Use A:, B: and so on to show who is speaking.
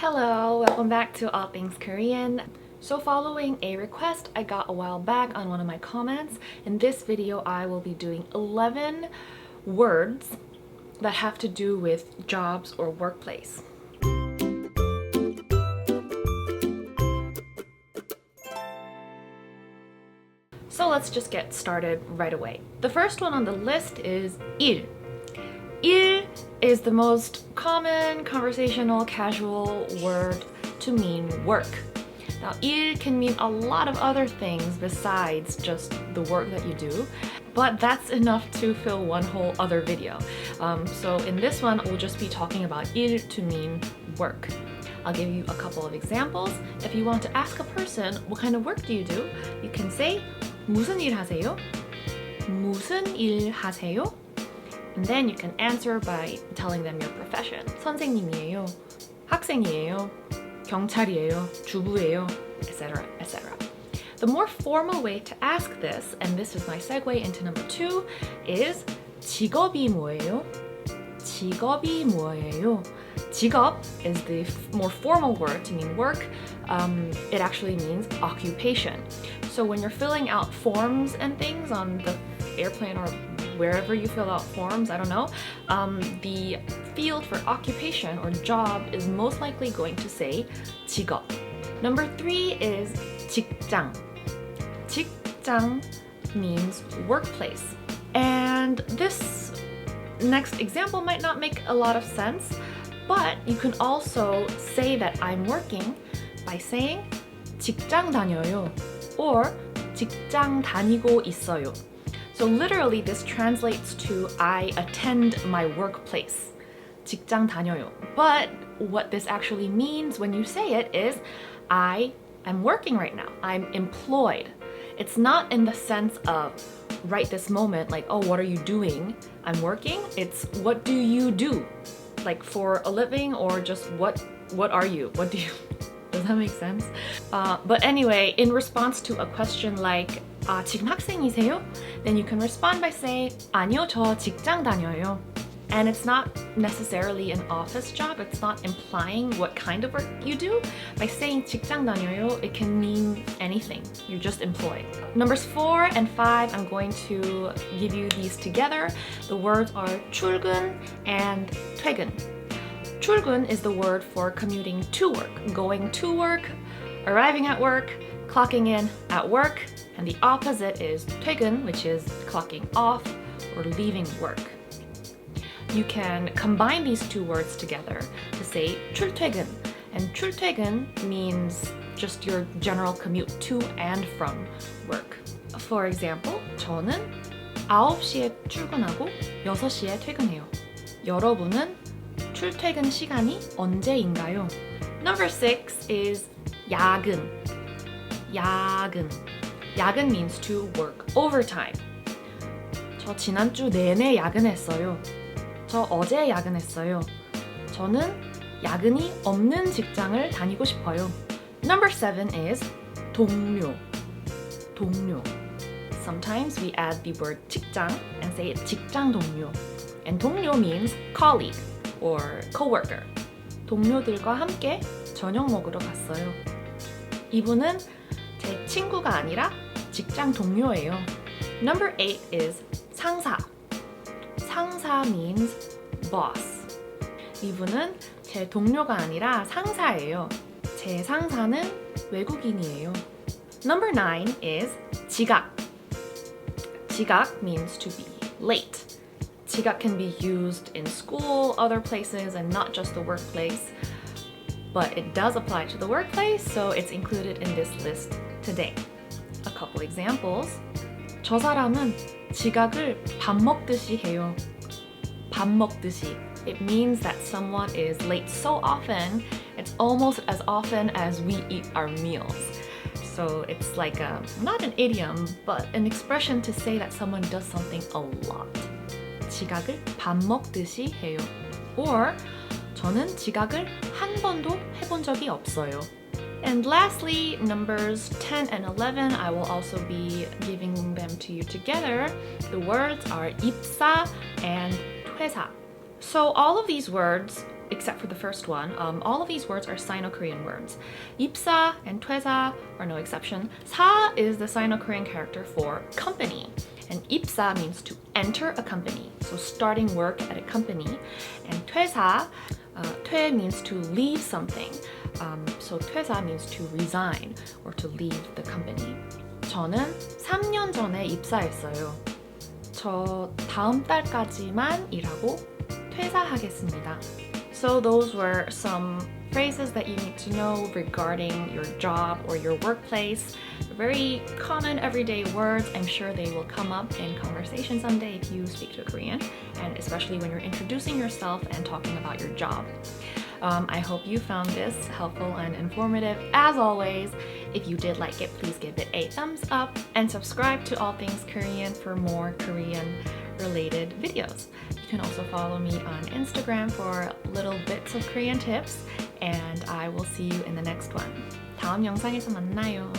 A: Hello, welcome back to All Things Korean. So following a request I got a while back on one of my comments, in this video I will be doing 11 words that have to do with jobs or workplace. So let's just get started right away. The first one on the list is 일. 일 is the most common conversational casual word to mean work. Now, 일 can mean a lot of other things besides just the work that you do, but that's enough to fill one whole other video. So in this one, we'll just be talking about 일 to mean work. I'll give you a couple of examples. If you want to ask a person, what kind of work do you do? You can say, 무슨 일 하세요? 무슨 일 하세요? And then you can answer by telling them your profession. 선생님이에요, 학생이에요, 경찰이에요, 주부예요, etc., etc. The more formal way to ask this, and this is my segue into number 2, is 직업이 뭐예요? 직업이 뭐예요? 직업 is the more formal word to mean work. It actually means occupation. So when you're filling out forms and things on the airplane or wherever you fill out forms, I don't know, the field for occupation or job is most likely going to say 직업. Number 3 is 직장. 직장 means workplace. And this next example might not make a lot of sense, but you can also say that I'm working by saying 직장 다녀요 or 직장 다니고 있어요. So literally this translates to I attend my workplace. 직장 다녀요. But what this actually means when you say it is I am working right now. I'm employed. It's not in the sense of right this moment, like, oh, what are you doing? I'm working. It's what do you do? Like for a living, or just what are you? What do you... Does that make sense? But anyway, in response to a question like 지금 학생이세요? Then you can respond by saying 아니요, 저 직장 다녀요. And it's not necessarily an office job. It's not implying what kind of work you do. By saying 직장 다녀요, it can mean anything. You're just employed. Numbers 4 and 5, I'm going to give you these together. The words are 출근 and 퇴근. 출근 is the word for commuting to work, going to work, arriving at work, clocking in at work, and the opposite is 퇴근, which is clocking off or leaving work. You can combine these two words together to say 출퇴근, and 출퇴근 means just your general commute to and from work. For example, 저는 9시에 출근하고 6시에 퇴근해요. 여러분은 출퇴근 시간이 언제인가요? Number 6 is 야근. 야근. 야근 means to work overtime. 저 지난주 내내 야근했어요. 저 어제 야근했어요. 저는 야근이 없는 직장을 다니고 싶어요. Number 7 is 동료. 동료. Sometimes we add the word 직장 and say 직장 동료. And 동료 means colleague or coworker. 동료들과 함께 저녁 먹으러 갔어요. 이분은 제 친구가 아니라 직장 동료예요. Number 8 is 상사. 상사 means boss. 이분은 제 동료가 아니라 상사예요. 제 상사는 외국인이에요. Number 9 is 지각. 지각 means to be late. 지각 can be used in school, other places, and not just the workplace. But it does apply to the workplace, so it's included in this list today. A couple examples. 저 사람은 지각을 밥 먹듯이 해요. 밥 먹듯이. It means that someone is late so often, it's almost as often as we eat our meals. So it's like not an idiom, but an expression to say that someone does something a lot. 지각을 밥 먹듯이 해요. Or 저는 지각을 한 번도 해본 적이 없어요. And lastly, numbers 10 and 11, I will also be giving them to you together. The words are 입사 and 퇴사. So all of these words except for the first one. All of these words are Sino-Korean words. 입사 and 퇴사 are no exception. 사 is the Sino-Korean character for company. And 입사 means to enter a company, so starting work at a company. And 퇴사, 퇴 means to leave something. So 퇴사 means to resign or to leave the company. 저는 3년 전에 입사했어요. 저 다음 달까지만 일하고 퇴사하겠습니다. So those were some phrases that you need to know regarding your job or your workplace. Very common everyday words. I'm sure they will come up in conversation someday if you speak to Korean, and especially when you're introducing yourself and talking about your job. I hope you found this helpful and informative. As always, if you did like it, please give it a thumbs up and subscribe to All Things Korean for more Korean related videos. You can also follow me on Instagram for little bits of Korean tips, and I will see you in the next one. 다음 영상에서 만나요.